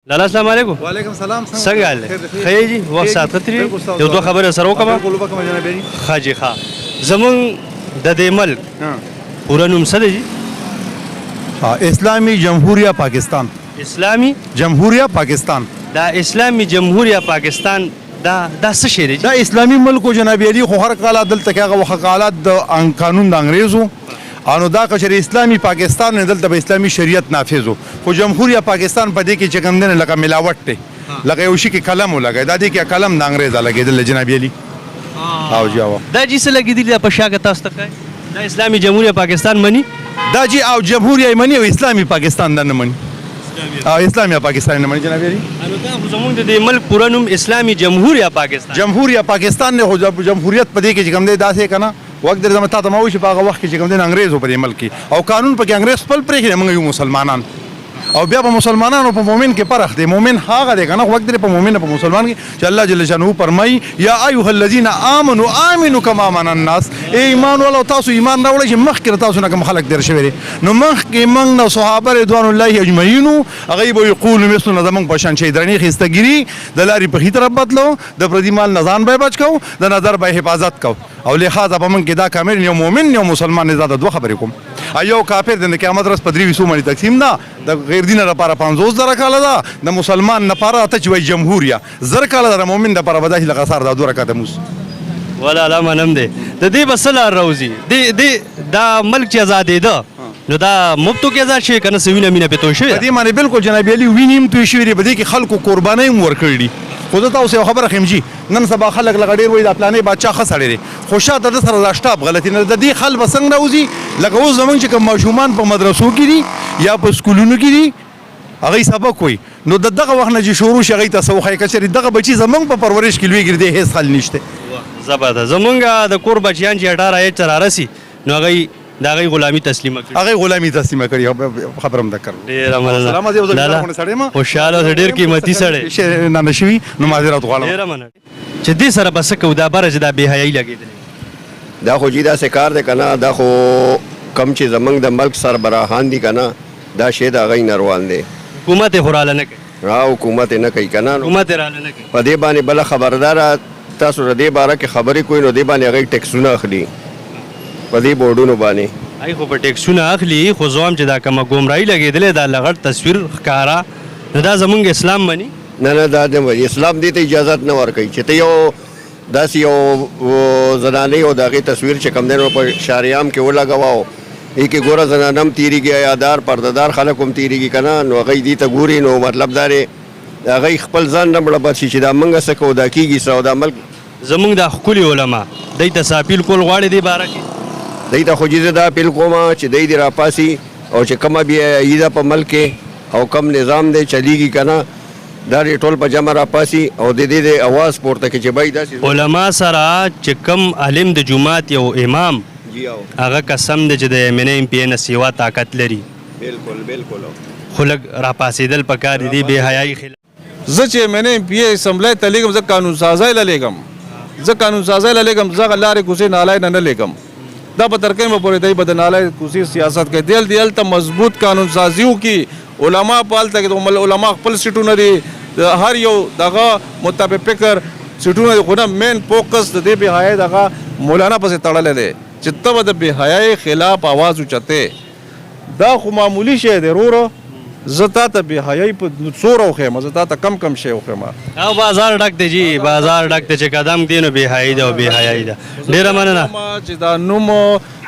لالا السلام علیکم. وعلیکم سلام. څنګه حال دی؟ ښه یې جي وخت ساعت ښه تېرېږي. یو دوه خبرې سره وکړم. ښه جي ښه. زمونږ د دې ملک پوره نوم څه دی جي؟ اسلامی جمهوریہ پاکستان. اسلامي جمهوریہ پاکستان. دا اسلامي جمهوریه پاکستان دا څه شی دی؟ دا اسلامي ملک و جناب علی خو هر کال دلته کې هغه وخت حالات د قانون د انګریزو انو دا کچری اسلامی پاکستان نه دلته به اسلامی شریعت نافذ خو جمهوریہ پاکستان په دې کې چې کوم دنه لکه ملاوت دی لکه یو شي کې قلم ولګي دا دې کې قلم د انګریز لګیدل جناب علی. او جواب دا چې څه لګیدل په شاګه تاسو ته کوي دا اسلامي جمهوریہ پاکستان مني دا جی او جمهوریہ مني او اسلامی پاکستان نه مني او اسلامی پاکستان نه مني جناب علی. انو دا زموږ د ملک پوره نوم اسلامي جمهوریہ پاکستان. جمهوریہ پاکستان نه جمهوریت په دې کې چې کوم دی داسې کنه وخت در زمتا ته مو شي په هغه وخت کې چې کوم دین انګریزو په ملک او قانون په کې انګریز خپل پرې کې موږ یو مسلمانان او بیا په مسلمانانو په مؤمن کې فرق دی. مؤمن هغه دی کنه وخت در په مؤمن په مسلمان کې چې الله جل شانه فرمای یا ایها الذین آمنوا آمنوا کما آمن الناس. ایمان ولو تاسو ایمان راوړئ چې مخکې تاسو نه کوم خلق در شوی دي نو مخکې موږ نو صحابه رضوان الله اجمعین هغه به یقول مثل زمون په شان شي درنی خستګری د لاري په هی طرف بدلو د پردي مال نزان به بچ کو د نظر به حفاظت کو او لہذا په من کې دا کامل یو مؤمن یو مسلمان نه زده دوه خبرې کوم. ایو کافر د قیامت ورځ په 3 باندې تقسیم نه د غیر دین لپاره 50000 کاله ده د مسلمان لپاره ته چې جمهوریه زر کاله د مؤمن لپاره بدایي لغسار دا 2 رکعات موس ولا لا منم دي د دې بسلا روزي د دا ملک چې آزاد ده نو دا مفتو کې آزاد شي کنه سوینه مینه پته شي دې معنی بالکل جناب علی وینیم تو شي دی بده کې خلکو قربانای مور کړی خو دا تاسو خبره خمجی نن سبا خلک لغډیر وای د پلانې بادشاہ خسړی دی خوشاته د سره راشتاب غلطی نه د دې خل بسنګ راوځي لکه اوس زمونږ چې کوم ماشومان په مدرسو کې دي یا په سکولونو کې دي هغه سبق وای نو دغه وخت نه چې شروع شي هغه تاسو خای کچری دغه بچی زمونږ په پرورش کې لوی ګرځي هیڅ حل نشته. زبرده زمونږ د کور بچیان چې 18 تر راسي نو هغه دا غي غلامی تسلیمه کړي هغه غلامی تسلیمه کړي خبرم د کړ ډیر مننه سلام دې وزګار سړی ما خوشاله ډیر قیمتي سړی نه نشوي نو معذرت غواړم ډیر مننه چې دې سره بس کو دا برج دا به حیاي لګیدل دا خو جیدا سکار ده کنه دا خو کم چې زمنګ د ملک سربراهان دي کنه دا شی دا غي نروان دي حکومت خوراله نه کوي را حکومت نه کوي کنه حکومت رااله نه کوي په دې باندې بل خبردار تاسو ر دې باره کې خبرې کوی نو دې باندې هغه ټیکسونه اخلي په دې بورډونو باندې ای خو په ټیکسونه اخلي خو زوم چې دا کومه ګمراهي لګیدلې دا لغړ تصویر ښکارا نو دا زمونږ اسلام مني نه دا اسلام دې ته اجازه نه ورکوي چې ته یو داسې یو زنانې او د هغې تصویر چې کوم دی نو په شاریام کې ولګواو ای کې ګوره زنانه هم تېرېږي عیادار پردهدار خلک هم تېرېږي که نه نو هغوی دې ته ګوري نو مطلب دا دی هغوی خپل ځان نه مړه بد شي چې دا موږ څه کوو دا کېږي څه او دا ملک زمونږ دا ښکلي علما دی ته څه اپیل کول غواړي دې باره کې دی ته خو زه دا اپیل کوم چې دی دې راپاسي او چې کومه بیا عیده په ملک کې او کم نظام دی چلیږي که نه دا دې ټول په جمع راپاسي او د دې اواز پورته کړي چې بای داسې علما سره چې کم عالم د جومات یو امام هغه قسم دی چې د ایم این ایم پی نه سیوا طاقت لري بالکل خو لږ راپاسېدل پکار دي بې حیایي خلاف زه چې ایم این ایم پی اسمبلی ته لیږم زه قانون سازی له لیږم زه قانون سازی له لیږم زه هغه لارې کوڅې نالۍ نه لیږم دا په تر کومه پورې دی به د نالۍ کوڅې سیاست کوي دی هلته مضبوط قانون سازي وکړي علما په هلته کې علما خپل سیټونه دي هر یو دغه مطابق فکر سیټونه دي خو نه مین فوکس د دې بې حیایي دغه مولانا پسې تړلی دی چې ته به د بې حیایي خلاف آواز اوچتې دا خو معمولي شی دی وروره زه تا ته بې حیایي په څوره وښیم زه تا ته کم شی وښیم او بازار ډک دی جی بازار ډک دی چې قدم دی نو بې حیایي ده او بې حیایي ده ډېره مننه چې دا نوم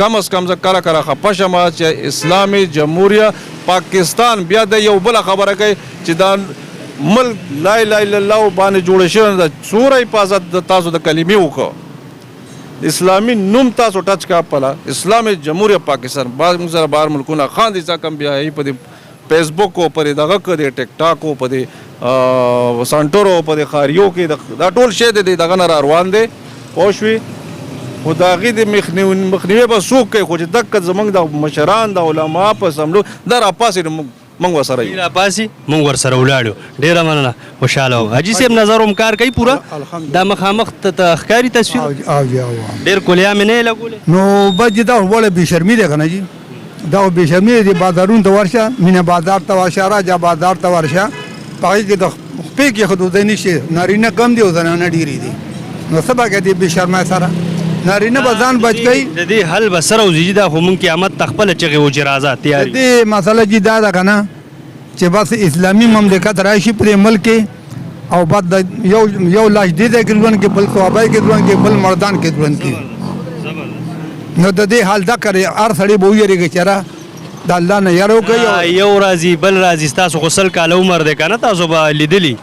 کم از کم زه کله خفه شم چې اسلامي جمهوریه پاکستان بیا د یو بله خبره کوي چې دا ملک لا اله الا الله باندې جوړ شوی د څوره حفاظت د تاسو د کلمې وکړو اسلامي نوم تاسو ټچ کا پله اسلامي جمهوریه پاکستان موږ سره بهر ملکونه خان دي څه کم بیا په دې فیسبوک او په دغه کې د ټیک ټاک او په دې سانټورو په دې خاریو کې دا ټول شی د دغه نه روان دی پوه شوې خو د هغې د مخنیوي به څوک کوي خو چې دقه زموږ د مشران د علما په سملو دا راپاسې موږ ورسره یو راپاسې موږ ورسره ولاړو ډېره مننه خوشحاله وم حاجي صاحب نظر هم کار کوي پوره دا مخامخ ته ښکاري تصویر ډېر کلیه مې نه لګولې نو بس دا وړه بېشرمي دی که نه جي دا بېشرمي دی بازارونو ته ورشه مینه بازار ته ورشه راجا بازار ته ورشه پای کې د خپې کې حدود نشي نارینه کم دی او زنانه ډیری دي نو سبا کې دې بے شرمه سره نارینه به ځان بچ کوي د دې حل به سره وزیږي دا خو مونږ قیامت تخپل چغې و جرازه تیاری دې مسله جی دا ده کنه چې بس اسلامي مملکت راشي پر ملک او بعد یو لاش دې د ګلون کې بل صحابه کې ګلون کې بل مردان کې ګلون کې نو د دې حال دا کوي هر سړی به ویریږي چې را د الله نه یارو کوي یو راځي بل راځي تاسو غسل کاله عمر دی کنه تاسو به لیدلی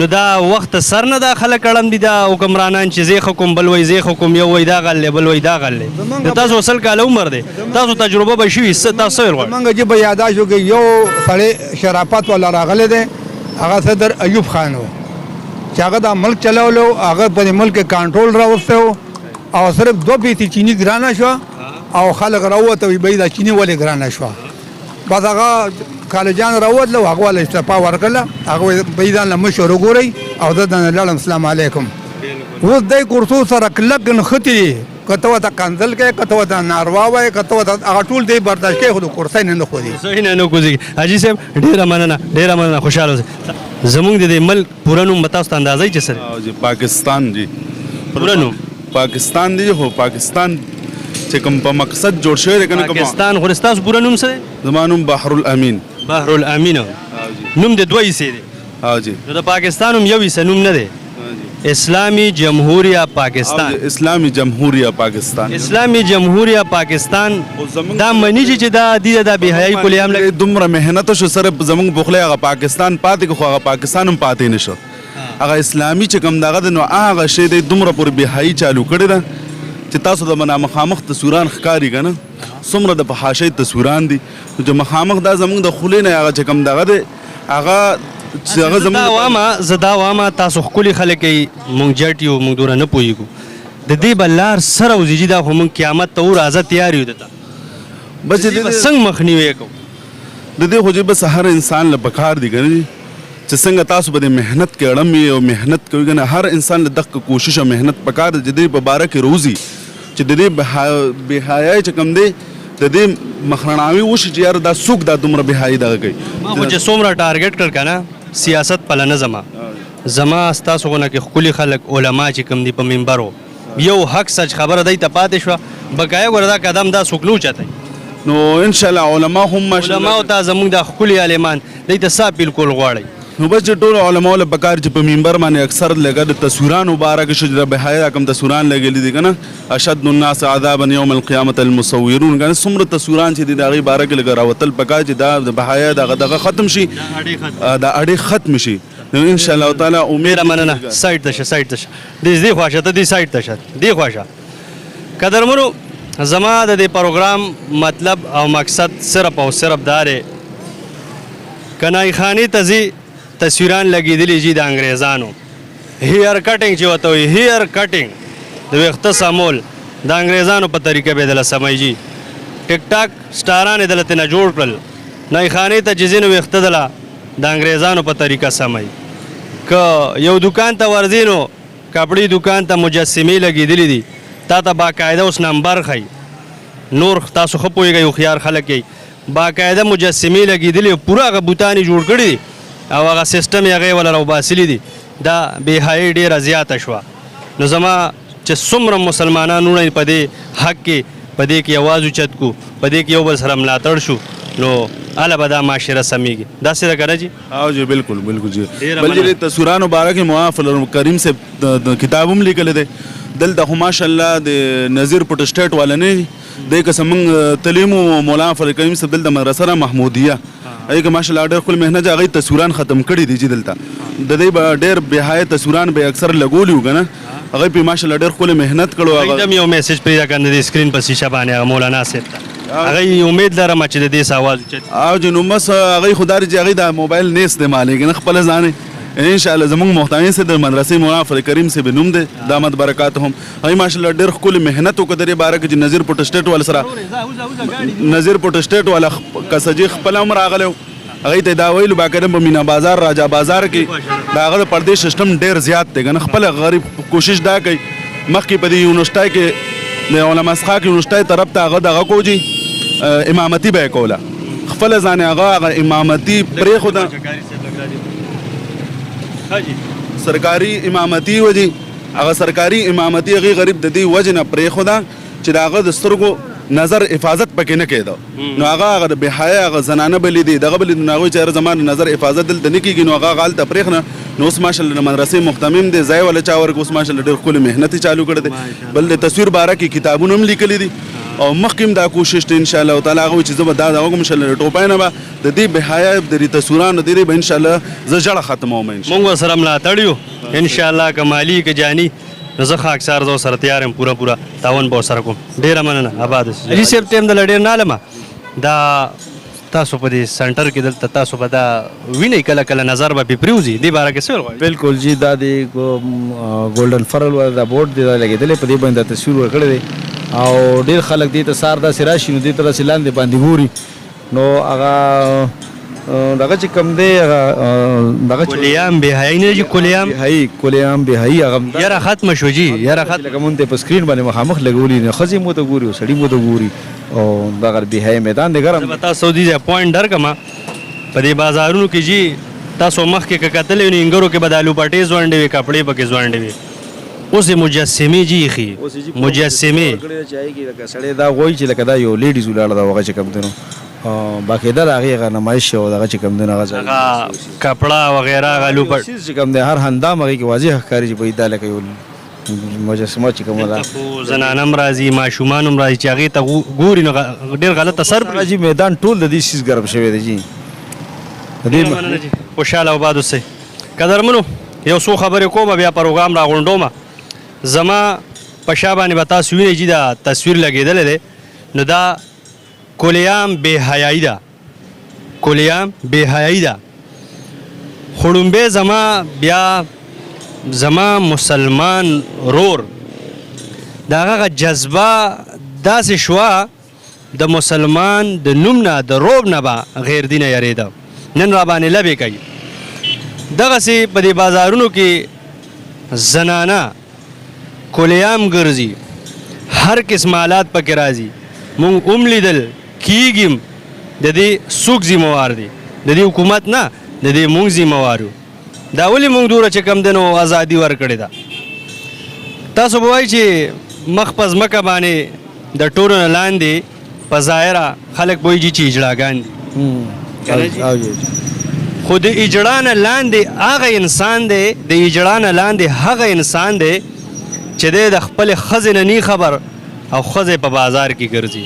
نو دا وخت سر نه دا خلک اړم دي دا حکمرانان چې زیخ حکم بل وای زیخ حکم یو وای دا غل بل وای دا غل نو تاسو غسل کاله عمر دی تاسو تجربه به شي تاسو ورغ منګه چې به یادا شو کې یو سړی شرافت ولا راغله دی هغه صدر ایوب خان و چې هغه دا ملک چلاولو هغه په ملک کنټرول راوستو او صرف 2 پیتی چینی ګرانه شو او خلک راوته وي به دا چینی ولې ګرانه شو بعد هغه کالجان راوت له هغه ول استفا ورکړه هغه بيدان له مشور ګوري او د لړم السلام علیکم و دای کورسو سره کلګن ختی کته وته کنزل کې کته وته ناروا وای کته وته هغه ټول دی برداشت کې خو کورسای نه خو دی صحیح نه کوزي حاجی صاحب ډیره مننه خوشاله زمونږ د ملک پورانو متاست اندازې چې سره جی پاکستان جی پورانو پاکستان دی هو پاکستان چې کوم په مقصد جوړ شوی دی کنه پاکستان خو ستاسو پورا نوم سره زمانوم بحر الامین بحر الامین نوم د دوی سي دی ها جی نو د پاکستان هم یو وسه نوم نه دی اسلامی جمهوریه پاکستان اسلامی جمهوریه پاکستان اسلامی جمهوریه پاکستان دا منی چې دا د بهایي کلیام لګي دومره مهنت شو سره زمونږ بخله هغه پاکستان پاتې خو هغه پاکستان هم پاتې نشو هغه اسلامي چې کوم دغه نو هغه شی د دومره پر بهایي چالو کړی دا چې تاسو د منا مخامخ تصویران ښکاری کنه څومره د فحاشۍ تصویران دي چې مخامخ دا زمونږ د خولې نه هغه چې کوم دغه دی هغه زدا وامه تاسو خولي خلک مونږ جټیو مونږ دور نه پويګو د دې بلار سره وزیږي دا هم قیامت ته ورازه تیاری ودته بس دې څنګه مخنیوي کو د دې خو چې بس هر انسان له بکار دی کنه چې څنګه تاسو به مهنت کې اړم او مهنت کوي کنه هر انسان له دغه کوشش او مهنت پکار دی د دې په باره کې روزي چې د دې بهایي چې کوم دی د دې مخرناوي وشي چې یار دا سوق دا دومره بهایي دغه کوي ما خو چې څومره ټارګټ کړ کنه سیاست په لنه زما ستاسو غونه کې خولي خلک علما چې کوم دی په منبرو یو حق سچ خبره دی ته پاتې شو بقایا ګوردا قدم دا سوکلو چته نو ان شاء الله علما هم علما ته زموږ د خولي عالمان دی ته صاحب بالکل غواړي نو بس ټول علما له بکار چې په منبر باندې اکثر لګا د تصویران مبارک شجره بهایا کم تصویران لګلې دي کنه اشد الناس عذابا يوم القيامه المصورون کنه څومره تصویران چې د هغه بارک لګا راوتل پکا چې دا د بهایا دغه ختم شي دا اړې ختم شي ان شاء الله تعالی امید مننه سایت ته دې خواشه ته دې سایت ته دې خواشه قدرمنو زما د دې پروګرام مطلب او مقصد صرف او صرف دار کنای خانی تزي تصویران لګیدلې جی د انګريزانو هیر کټینګ چې وته وي هیر کټینګ د وخت سمول د انګريزانو په طریقه به دل سمای جی ټیک ټاک سټاران دلته نه جوړ کړل نه خانه ته جزینو وخت دل د انګريزانو په طریقه سمای ک یو دکان ته ورزینو کپڑی دکان ته مجسمه لګیدلې دي تا ته باقاعده اوس نمبر خای نور تاسو خو پويږئ خيار خلک باقاعده مجسمه لګیدلې پورا غبوتانی جوړ کړی او هغه سیستم یې هغه ولا راوباسلی دي دا بهایي ډیره زیاته شوه نو زما چې څومره مسلمانانو نه په دې حق کې په دې کې आवाज اوچت کو په دې کې یو بل سره ملاتړ شو نو اله به دا معاشره سمېږي داسې ده که نه جي ها جی بالکل جی بل جی تصویران مبارک معاف کریم سے کتاب هم لیکلی دی دلته خو ماشاءالله د نظیر پټ سټیټ والا نه دی که زمونږ تعلیمو مولانا فضل کریم صاحب دلته مدرسه محمودیه هغې که ماشاءالله ډېر خپل محنت هغوی تصویران ختم کړي دي چې دلته د دوی به ډېر بهایه تصویران به اکثر لګولي وو که نه هغوی پرې ماشاءالله ډېر ښکلی محنت کړو هغه یو میسج پرېږده کنه د سکرین په شیشه باندې هغه مولانا صاحب ته هغوی امید لرم چې د دې څه اواز اوچت او چې نو بس هغوی خو دا چې هغوی دا موبایل نه استعمالوي که نه خپله ځان ان شاء الله زمونږ محتمین سے د مدرسې مولانا فضل کریم سے به نوم دی دامت برکاتهم هغوی ماشاءالله ډېر ښکلې محنت وکړه د دې باره کې چې نظیر پټ سټیټ والا سره نظیر پټ سټیټ والا کسجي خپله هم راغلی هغوی ته دا ویلو باقاعده په مینا بازار راجا بازار کې د هغه د پردې سیسټم ډېر زیات دی که نه خپله غریب کوشش دا کوي مخکې په دې یونیورسټۍ کې د علما اسحاق یونیورسټۍ طرف ته هغه دغه کو جي امامتي به یې کوله خپله ځان هغه امامتي پرېښوده سرکاري امامتي وجي هغه سرکاري امامتي هغه غریب د دې وجه نه پرې خدا چې دا هغه د سترګو نظر حفاظت پکې نه کېده نو هغه د بهای هغه زنانه بلې دي دغه بلې نو هغه چې زمانه نظر حفاظت دلته نه کېږي نو هغه غالته پرېخ نه نو اوس ماشاءالله مدرسې مختمم دي ځای ولا چا ورک اوس ماشاءالله ډېر ښکلې محنت چالو کړی دی بل د تصویر باره کې کتابونه هم لیکلي دي او مخکې دا کوشش ته ان شاء الله تعالی هغه چې زه به دا وګم ان شاء الله ټوپای نه به د دې بهای د دې تصویرانو د دې به ان شاء الله زه جړه ختموم ان شاء الله مونږ سره ملاتړ یو ان شاء الله کمالی ک جانی نو زه خاکسار زو سره تیار یم پورا تاون به سره کوم ډیره مننه آباد جی سیب ټیم د لړ نه لمه دا تاسو په دې سنټر کې دلته تاسو به دا ویني کله نظر به پیپریوزي دی باره کې څه وایي بالکل جی دا د ګولډن فرل ول دا بورډ دی لګیدل په دې باندې تصویر ورکړی دی او ډیر خلک دې ته سار دا سراشي نو دې تر سیلان دې باندې ګوري نو هغه دغه چې کم دی دغه کولیام به هاي نه جی کولیام به هاي هغه یاره ختم شو جی یاره ختم لکه مونږ ته په سکرین باندې مخامخ لګولي نه خزي مو ته ګوري او سړی مو ته ګوري او دغه به هاي میدان دی ګرم بتا سعودي ځای پوینټ درکما په دې بازارونو کې جی تاسو مخ کې کتلې نه انګورو کې بدالو پټې ځوانډې وي کپڑے پکې ځوانډې وي اوس مجسمه جی خي مجسمه لکه سړی دا وایي چې لکه دا یو لیډیز ولاړه دا وغه چې کم دنو باقاعده د هغې نمایش او دغه چې کوم دی هغه کپړه وغیره هغه لوپټ چې کوم دی هر هندام هغې کې واضح ښکاري چې په دا لکه یو مجسمه چې کومه ده خو زنانه هم راځي ماشومان هم راځي چې هغې ته ګوري نو ډېر غلط اثر جي میدان ټول د دې شیز ګرم شوی دی جي خوشحاله آباد اوسئ قدرمنو یو څو خبرې کومه بیا پروګرام راغونډومه زما په شا باندې به تاسو وینئ چې دا تصویر لګېدلی دی نو دا کولیام بے حیائی دا کولیام بے حیائی دا خړومبه زما بیا زما مسلمان رور دا هغه جذبه داسې شوه د مسلمان د نوم نه د روب نه به غیر دینه یریده نن را باندې لبې کوي دغسې په دې بازارونو کې زنانه کولیام ګرځي هر قسم حالات پکې راځي مونږ هم لیدل کیږم د دې څوک ذمہوار دی د دې حکومت نه د دې مونږ ذمہوار یو دا ولې مونږ دوره چې کم دی نو ازادي ورکړې ده تاسو به وایئ چې مخ په ځمکه باندې د ټولو نه لاندې په ظاهره خلک به وایي چې اجړاګان دي خو د اجړا نه لاندې هغه انسان دی د اجړا نه لاندې هغه انسان دی چې دی د خپلې ښځې نه نی خبر او ښځې په بازار کې ګرځي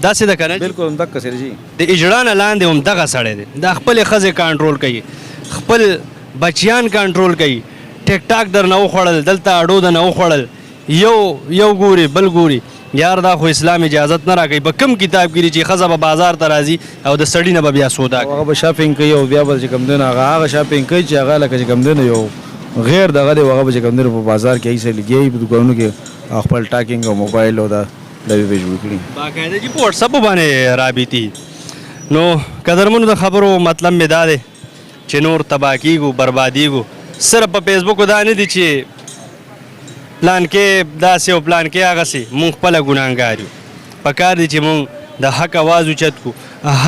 داسې ده که نه بالکل همدغه سره جي د اجړا نه لاندې همدغه سړی دی دا خپلې ښځې کنټرول کوي خپل بچیان کنټرول کوي ټیک ټاک در نه وخوړل دلته اډو د نه وخوړل یو ګوري بل ګوري یار دا خو اسلام اجازت نه راکوي په کوم کتاب کې چې ښځه به بازار ته راځي او د سړي نه به بیا سودا کوي هغه به شاپینګ کوي او بیا به چې کوم دی هغه شاپینګ کوي چې هغه لکه چې کوم دی یو غیر دغه دی هغه به چې کوم دی په بازار کې ایسه لګي په دوکانونو کې خپل ټاکینګ او موبایل او دا لوي به جوړ کړي باقاعده چې په واتساپ باندې رابطي نو قدرمنو د خبرو مطلب مې دا دی چې نور تباه کیږو بربادیږو صرف په فیسبوک دا نه دي چې پلان کې داسې او پلان کې هغسې مونږ خپله ګناهګار یو پکار دی چې مونږ د حق اواز اوچت کړو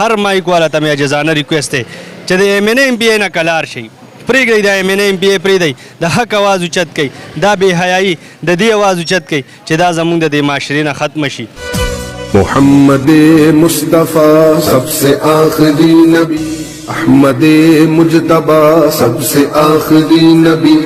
هر مایک والا ته مې عاجزانه ریکویسټ دی چې د ایم این ایم پی ای نه کلار شي پرېږدئ د ایم این ایم پی ای پرېږدئ د حق اواز اوچت کوي دا بې حیایي د دې اواز اوچت کوي چې دا زموږ د دې معاشرې نه ختمه شي محمد مصطفیٰ سب سے آخری نبی احمد مجتبی سب سے آخری نبی